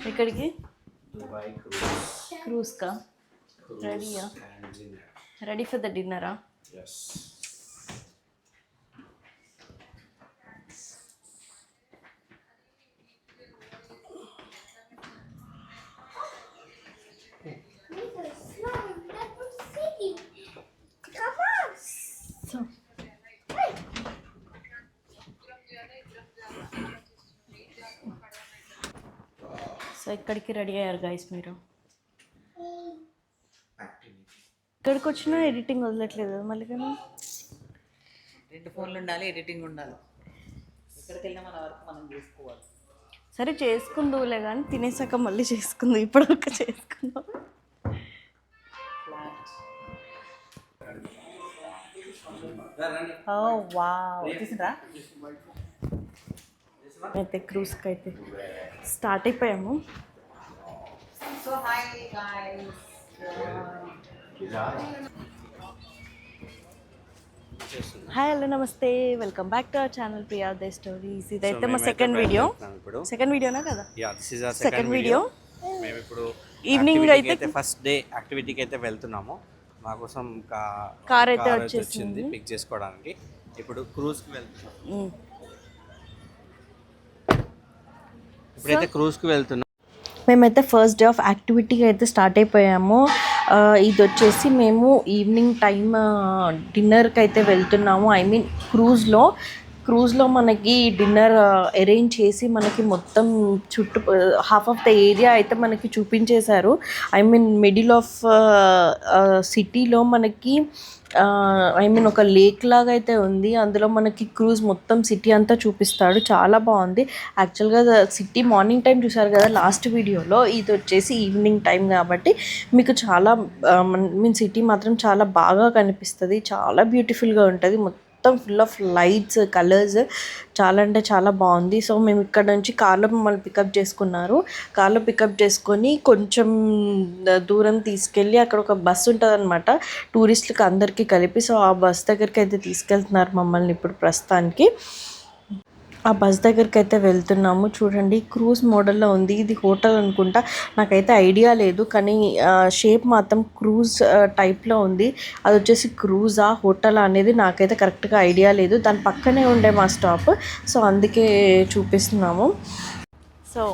ఎక్కడికి? Dubai cruise. క్రూజ్కా? రెడీయా? రెడీ ఫర్ ద డిన్నరా? ఎస్. సో ఇక్కడికి రెడీ అయ్యారు గైస్ మీరు. ఇక్కడికి వచ్చినా ఎడిటింగ్ వదలట్లేదు మళ్ళీ కానీ. 2 ఫోన్లు ఉండాలి, ఎడిటింగ్ ఉండాలి. ఎక్కడికి వెళ్ళినా మన వరకు మనం చేసుకోవాలి. సరే చేసుకుందులే కానీ తినేసాక మళ్ళీ చేసుకుందాం. ఇప్పటివరకు చేసుకుందాం. వచ్చేసిండ్రా? అయితే క్రూజ్కి అయితే స్టార్ట్ అయిపోయాము. So hi guys. Hi hello నమస్తే, welcome back to our channel Priya దే స్టోరీస్. ఇదైతే మా సెకండ్ వీడియోనా కదా? Second video. మేము ఇప్పుడు ఈవినింగ్ అయితే ఫస్ట్ డే యాక్టివిటీకి అయితే వెళ్తున్నాము. మా కోసం కార్ అయితే వచ్చింది పిక్ చేసుకోవడానికి. ఇప్పుడు క్రూజ్కి వెళ్తున్నాం. ఇప్పుడైతే క్రూజ్కి వెళ్తున్నాం. మేమైతే ఫస్ట్ డే ఆఫ్ యాక్టివిటీకి అయితే స్టార్ట్ అయిపోయాము. ఇది వచ్చేసి మేము ఈవినింగ్ టైం డిన్నర్కి అయితే వెళ్తున్నాము. ఐ మీన్ క్రూజ్లో మనకి డిన్నర్ అరేంజ్ చేసి మనకి మొత్తం చుట్టూ హాఫ్ ఆఫ్ ద ఏరియా అయితే మనకి చూపించేశారు. ఐ మీన్ మిడిల్ ఆఫ్ సిటీలో మనకి ఒక లేక్ లాగా అయితే ఉంది. అందులో మనకి క్రూజ్ మొత్తం సిటీ అంతా చూపిస్తాడు. చాలా బాగుంది. యాక్చువల్గా సిటీ మార్నింగ్ టైం చూసారు కదా లాస్ట్ వీడియోలో. ఇది వచ్చేసి ఈవినింగ్ టైం కాబట్టి మీకు చాలా సిటీ మాత్రం చాలా బాగా కనిపిస్తుంది. చాలా బ్యూటిఫుల్గా ఉంటుంది. మొత్తం ఫుల్ ఆఫ్ లైట్స్, కలర్స్, చాలా అంటే చాలా బాగుంది. సో మేము ఇక్కడ నుంచి కార్లో మమ్మల్ని పికప్ చేసుకున్నారు. కార్లో పికప్ చేసుకొని కొంచెం దూరం తీసుకెళ్ళి అక్కడ ఒక బస్సు ఉంటుంది అనమాట టూరిస్టులకి అందరికీ కలిపి. సో ఆ బస్ దగ్గరికి అయితే తీసుకెళ్తున్నారు మమ్మల్ని ఇప్పుడు ప్రస్తుతానికి. ఆ బస్ దగ్గరికి అయితే వెళ్తున్నాము. చూడండి క్రూజ్ మోడల్లో ఉంది. ఇది హోటల్ అనుకుంటా, నాకైతే ఐడియా లేదు. కానీ షేప్ మాత్రం క్రూజ్ టైప్లో ఉంది. అది వచ్చేసి క్రూజా హోటల్ అనేది నాకైతే కరెక్ట్గా ఐడియా లేదు. దాని పక్కనే ఉండే మా స్టాప్. సో అందుకే చూపిస్తున్నాము. సో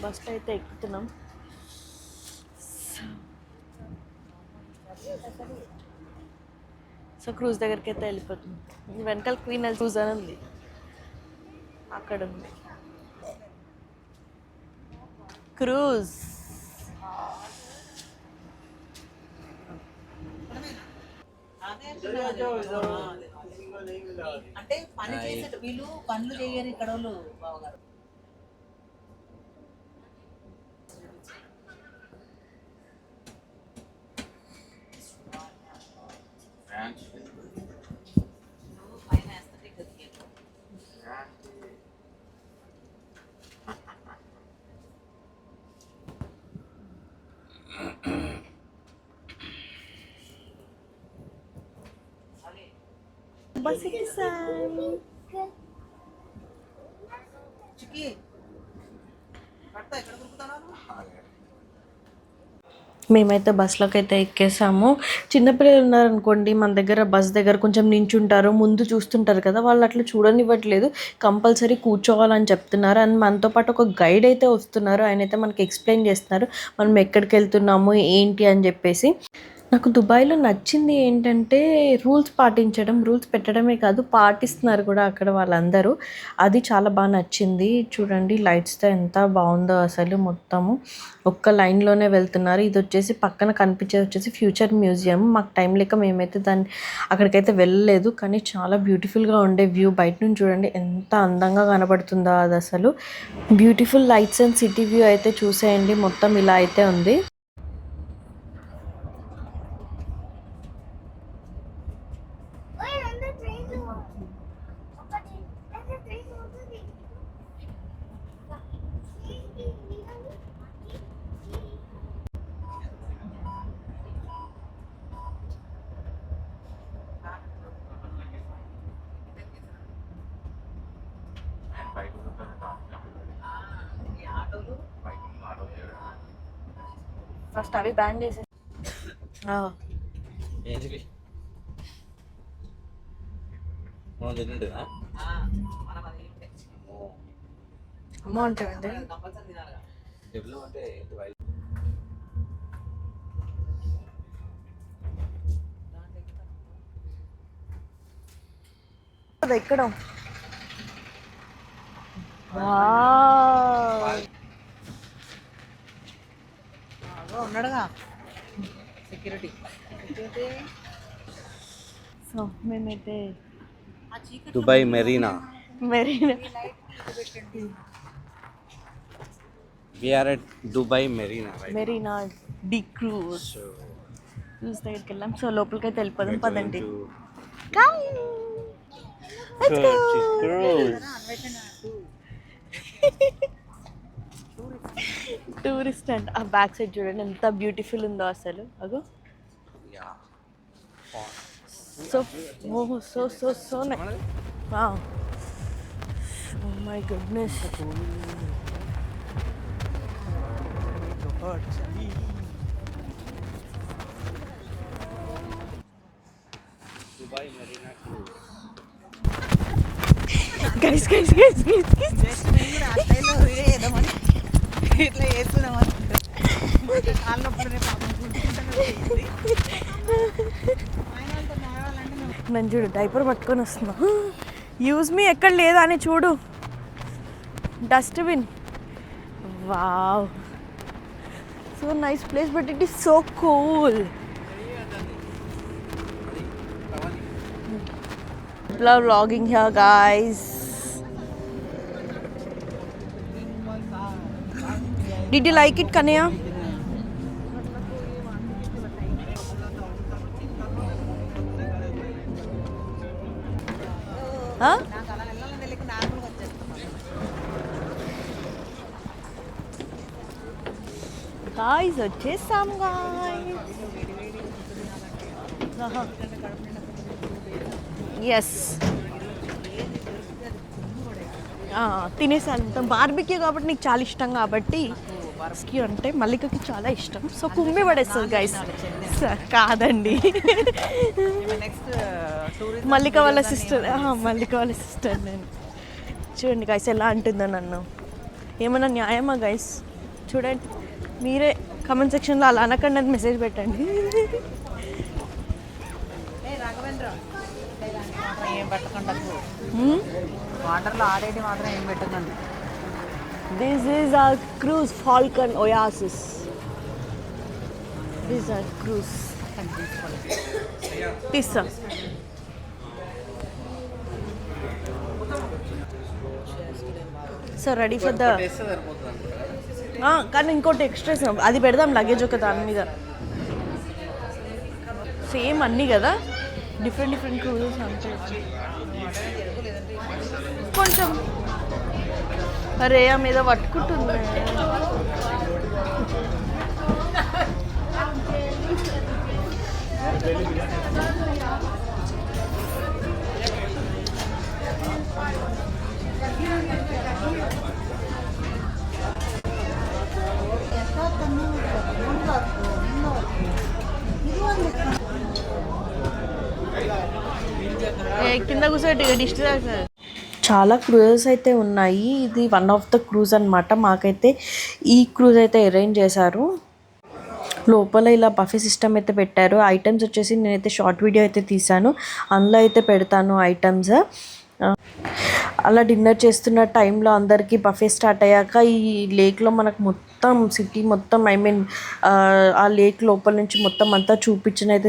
బస్లో అయితే ఎక్కుతున్నాం. సో క్రూజ్ దగ్గరికి అయితే వెళ్ళిపోతుంది. వెనకాల క్వీన్ క్రూజ్ అని ఉంది, అక్కడ ఉంది క్రూజ్. అంటే పని చేసే వీళ్ళు పనులు చేయరు ఇక్కడ వాళ్ళు బావగారు. బస్ ఎక్కేసాము. మేమైతే బస్లోకి అయితే ఎక్కేసాము. చిన్నపిల్లలు ఉన్నారనుకోండి మన దగ్గర, బస్ దగ్గర కొంచెం నించుంటారు, ముందు చూస్తుంటారు కదా, వాళ్ళు అట్లా చూడనివ్వట్లేదు. కంపల్సరీ కూర్చోవాలని చెప్తున్నారు. అండ్ మనతో పాటు ఒక గైడ్ అయితే వస్తున్నారు. ఆయన అయితే మనకి ఎక్స్ప్లెయిన్ చేస్తున్నారు మనం ఎక్కడికి వెళ్తున్నాము ఏంటి అని చెప్పేసి. నాకు దుబాయ్లో నచ్చింది ఏంటంటే రూల్స్ పాటించడం, రూల్స్ పెట్టడమే కాదు పాటిస్తున్నారు కూడా అక్కడ వాళ్ళందరూ. అది చాలా బాగా నచ్చింది. చూడండి లైట్స్తో ఎంత బాగుందో అసలు. మొత్తము ఒక్క లైన్లోనే వెళ్తున్నారు. ఇది వచ్చేసి పక్కన కనిపించేది వచ్చేసి ఫ్యూచర్ మ్యూజియం. మాకు టైం లేక మేమైతే అక్కడికైతే వెళ్ళలేదు. కానీ చాలా బ్యూటిఫుల్గా ఉండే వ్యూ. బయట నుంచి చూడండి ఎంత అందంగా కనబడుతుందో అది అసలు. Beautiful lights and city view అయితే చూసేయండి. మొత్తం ఇలా అయితే ఉంది. ఫస్ట్ అవి బ్యాన్ చేసే ఏంటిది మనం తింటుందా అమ్మ అంటే కంపల్సరీ తినాలిగా. డెబ్లో అంటే ఏంటి వైట్ అది ఎక్కడం ఉన్నాడుగా సెక్యూరిటీ. సో మేమైతే Dubai Marina Marina we're at Dubai Marina Marina the cruise cruise దగ్గరికి వెళ్ళాం. సో లోపలికైతే వెళ్ళిపోదాం పదండి. టూరిస్ట్ అండ్ ఆ బ్యాక్ సైడ్ చూడండి ఎంత బ్యూటిఫుల్ ఉందో అసలు. అగో so so so so my goodness. Dubai Marina cruise. Guys ఇట్లా చేస్తున్నామని కాళ్ళప్పుడు నన్ను చూడు డైపర్ పట్టుకొని వస్తున్నా. యూజ్ మీ ఎక్కడ లేదా అని చూడు. Dustbin. Wow so nice place but it is so cool. People are vlogging here, guys. Did you like it, Kanya? Huh? నాకు అలా వెళ్ళాలని తెలియక నార్మల్గా వచ్చేస్తాను. Guys, వచ్చేసాం guys. ఎస్ తినేసాను. బార్బిక్యూ కాబట్టి నీకు చాలా ఇష్టం కాబట్టి బార్బిక్యూ అంటే మల్లికకి చాలా ఇష్టం. సో కుమ్మి పడేస్తుంది గైస్. కాదండి నెక్స్ట్ టూరిజం మల్లిక వాళ్ళ సిస్టర్. మల్లిక వాళ్ళ సిస్టర్ నేను. చూడండి గైస్ ఎలా అంటుందో నన్ను. ఏమన్నా న్యాయమా గైస్? చూడండి మీరే కమెంట్ సెక్షన్లో అలా అనకండి అని మెసేజ్ పెట్టండి. రాఘవేంద్ర ఏం పెట్టకుండా వాటర్లో ఆడేది మాత్రం ఏం పెట్టకండి. This is our cruise Falcon Oasis. This are cruise తీస్తా. సో రెడీ ఫర్ ద కానీ ఇంకోటి ఎక్స్ట్రా అది పెడదాం లగేజ్ ఒక దాని మీద. సేమ్ అన్నీ కదా, డిఫరెంట్ డిఫరెంట్ క్రూజెస్ అంటే కొంచెం అరే ఆ మీద పట్టుకుంటుంది. కింద కూర్చోటి డిస్ట్. చాలా క్రూజెస్ అయితే ఉన్నాయి. ఇది వన్ ఆఫ్ ద క్రూజ్ అనమాట. మాకైతే ఈ క్రూజ్ అయితే అరేంజ్ చేశారు. లోపల ఇలా బఫే సిస్టమ్ అయితే పెట్టారు. ఐటమ్స్ వచ్చేసి నేనైతే షార్ట్ వీడియో అయితే తీసాను, అందులో అయితే పెడతాను ఐటమ్స్. అలా డిన్నర్ చేస్తున్న టైంలో అందరికీ బఫే స్టార్ట్ అయ్యాక ఈ లేక్లో మనకు మొత్తం సిటీ మొత్తం ఆ లేక్ లోపల నుంచి మొత్తం అంతా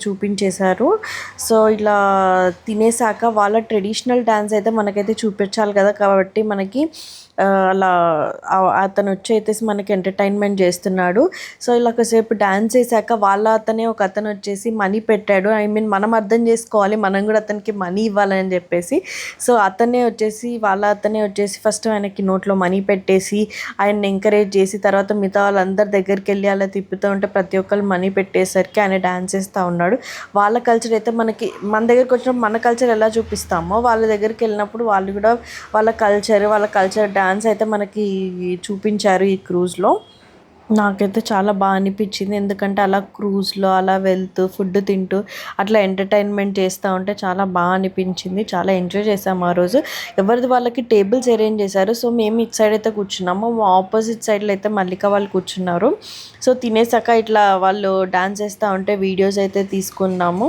చూపించేశారు. సో ఇలా తినేసాక వాళ్ళ ట్రెడిషనల్ డ్యాన్స్ అయితే మనకైతే చూపించాలి కదా, కాబట్టి మనకి అలా అతను వచ్చి అయితే మనకి ఎంటర్టైన్మెంట్ చేస్తున్నాడు. సో ఇలా ఒకసేపు డ్యాన్స్ వేసాక ఒక అతను వచ్చేసి మనీ పెట్టాడు. మనం అర్థం చేసుకోవాలి, మనం కూడా అతనికి మనీ ఇవ్వాలని చెప్పేసి. సో అతనే వచ్చేసి ఫస్ట్ ఆయనకి నోట్లో మనీ పెట్టేసి ఆయన్ని ఎంకరేజ్ చేసి తర్వాత మిగతా వాళ్ళందరి దగ్గరికి వెళ్ళి అలా తిప్పుతూ ఉంటే ప్రతి ఒక్కరు మనీ పెట్టేసరికి ఆయన డ్యాన్స్ వేస్తూ ఉన్నాడు. వాళ్ళ కల్చర్ అయితే మన దగ్గరికి వచ్చినప్పుడు మన కల్చర్ ఎలా చూపిస్తామో వాళ్ళ దగ్గరికి వెళ్ళినప్పుడు వాళ్ళు కూడా వాళ్ళ కల్చర్ డ్యాన్స్ అయితే మనకి చూపించారు ఈ క్రూజ్లో. నాకైతే చాలా బాగా అనిపించింది. ఎందుకంటే అలా క్రూజ్‌లో అలా వెళ్తూ, ఫుడ్ తింటూ అట్లా ఎంటర్‌టైన్‌మెంట్ చేస్తా ఉంటే చాలా బా అనిపించింది. చాలా ఎంజాయ్ చేసాము ఆ రోజు. ఎవరిది వాళ్ళకి టేబుల్స్ అరేంజ్ చేశారు. సో, మేము ఇటు సైడ్ అయితే కూర్చున్నాము. మా ఆపోజిట్ సైడ్‌లో అయితే మల్లిక వాళ్ళు కూర్చున్నారు. సో, తినేసాక ఇట్లా వాళ్ళు డాన్స్ చేస్తా ఉంటే వీడియోస్ అయితే తీసుకున్నాము.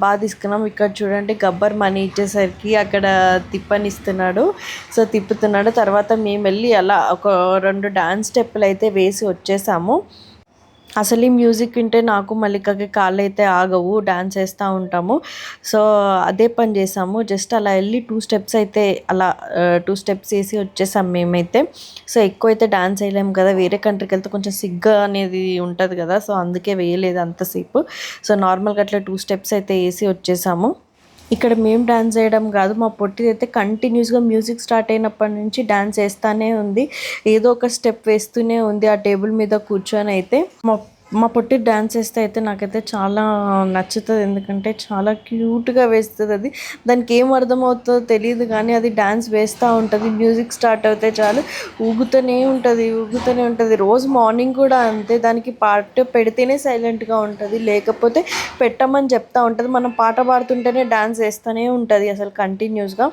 బా తీసుకున్నాం. ఇక్కడ చూడండి గబ్బర్ మనీ ఇచ్చేసరికి అక్కడ తిప్పనిస్తున్నాడు. సో, తిప్పుతున్నాడు. తర్వాత మేమెళ్ళి అలా ఒక 2 డాన్స్ స్టెప్పులయితే వేసి వచ్చేసాము. అసలు ఈ మ్యూజిక్ వింటే నాకు మల్లికకి కాళ్ళైతే ఆగవు. డాన్స్ ఏస్తా ఉంటాము. సో, అదే పని చేసాము. జస్ట్ అలా ఎళ్లి 2 స్టెప్స్ అయితే అలా 2 స్టెప్స్ ఏసి వచ్చేసాం మేమైతే. సో, ఎక్కువైతే డాన్స్ ఏయలేము కదా! వేరే కంట్రీకెళ్తే కొంచెం సిగ్గు అనేది ఉంటది కదా! సో, అందుకే వేయలేదు అంతసేపు. సో, నార్మల్‌గా అట్లా 2 స్టెప్స్ అయితే ఏసి వచ్చేసాము. ఇక్కడ మేము డాన్స్ చేయడం కాదు, మా పొట్టిదైతే కంటిన్యూస్‌గా మ్యూజిక్ స్టార్ట్ అయినప్పటి నుంచి డాన్స్ ఏస్తానే ఉంది. ఏదో ఒక స్టెప్ వేస్తూనే ఉంది ఆ టేబుల్ మీద కూర్చొనైతే. మా మా పొట్టి డాన్స్ ఏస్తే అయితే నాకైతే చాలా నచ్చుతది. ఎందుకంటే చాలా క్యూట్‌గా వేస్తదది. దానికి ఏం అర్థమవుతదో తెలీదు కానీ అది డాన్స్ వేస్తా ఉంటది. మ్యూజిక్ స్టార్ట్ అవుతే చాలు ఊగుతూనే ఉంటది, ఊగుతూనే ఉంటది. రోజు మార్నింగ్ కూడా అంతే. దానికి పాట పెడితేనే సైలెంట్‌గా ఉంటది. లేకపోతే పెట్టమని చెప్తా ఉంటది. మనం పాట పాడుతుంటేనే డాన్స్ ఏస్తూనే ఉంటది అసలు కంటిన్యూస్‌గా.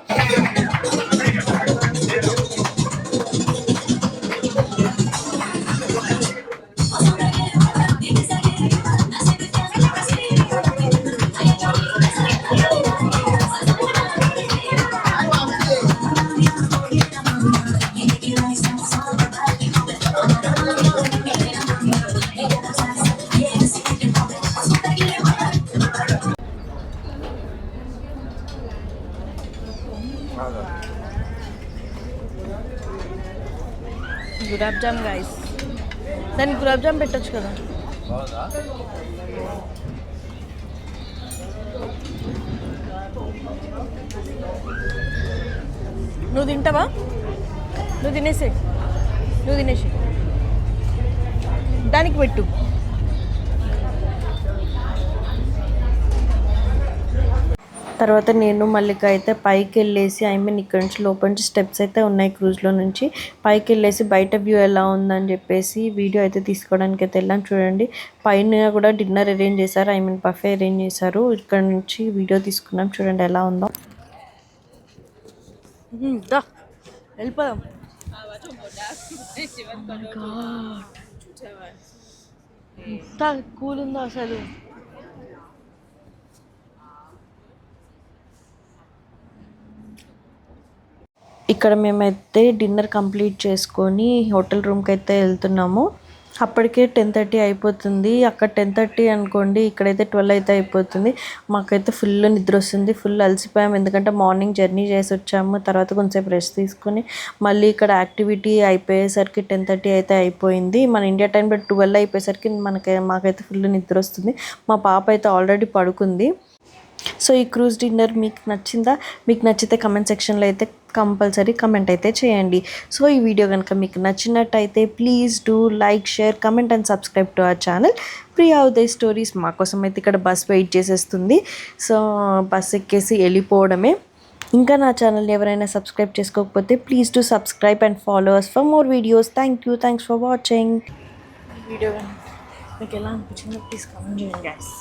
గులాబ్ జామ్ గైస్, దానికి గులాబ్ జామ్ పెట్టొచ్చు కదా. నువ్వు తింటావా? నువ్వు తినేసే, దానికి పెట్టు. తర్వాత నేను మల్లిక అయితే పైకి వెళ్ళేసి ఇక్కడ నుంచి లోపల నుంచి స్టెప్స్ అయితే ఉన్నాయి క్రూజ్లో నుంచి. పైకి వెళ్ళేసి బయట వ్యూ ఎలా ఉందని చెప్పేసి వీడియో అయితే తీసుకోవడానికి అయితే వెళ్ళాం. చూడండి పైన కూడా డిన్నర్ అరేంజ్ చేశారు, బఫే అరేంజ్ చేశారు. ఇక్కడ నుంచి వీడియో తీసుకున్నాం. చూడండి ఎలా ఉందో. వెళ్ళిపోదాం. ఎంత కూల్ ఉందో అసలు. ఇక్కడ మేమైతే డిన్నర్ కంప్లీట్ చేసుకొని హోటల్ రూమ్కి అయితే వెళ్తున్నాము. అప్పటికే 10:30 అయిపోతుంది. అక్కడ 10:30 అనుకోండి, ఇక్కడైతే 12 అయితే అయిపోతుంది. మాకైతే ఫుల్ నిద్ర వస్తుంది, ఫుల్ అలసిపోయాము. ఎందుకంటే మార్నింగ్ జర్నీ చేసి వచ్చాము. తర్వాత కొంచెంసేపు రెస్ట్ తీసుకొని మళ్ళీ ఇక్కడ యాక్టివిటీ అయిపోయేసరికి 10:30 అయితే అయిపోయింది. మన ఇండియా టైంలో 12 అయిపోయేసరికి మాకైతే ఫుల్ నిద్ర వస్తుంది. మా పాప అయితే ఆల్రెడీ పడుకుంది. సో ఈ క్రూజ్ డిన్నర్ మీకు నచ్చిందా? మీకు నచ్చితే కమెంట్ సెక్షన్లో అయితే కంపల్సరీ కమెంట్ అయితే చేయండి. సో ఈ వీడియో కనుక మీకు నచ్చినట్టయితే please do like, share, comment and subscribe to our channel Priya Uday stories. మాకోసం అయితే ఇక్కడ బస్ వెయిట్ చేసేస్తుంది. సో బస్ ఎక్కేసి వెళ్ళిపోవడమే. ఇంకా నా ఛానల్ని ఎవరైనా సబ్స్క్రైబ్ చేసుకోకపోతే please do subscribe and follow us for more videos. Thanks for watching. Video మీకు ఎలా అనిపించిందో ప్లీజ్ కమెంట్ చేయండి గైస్.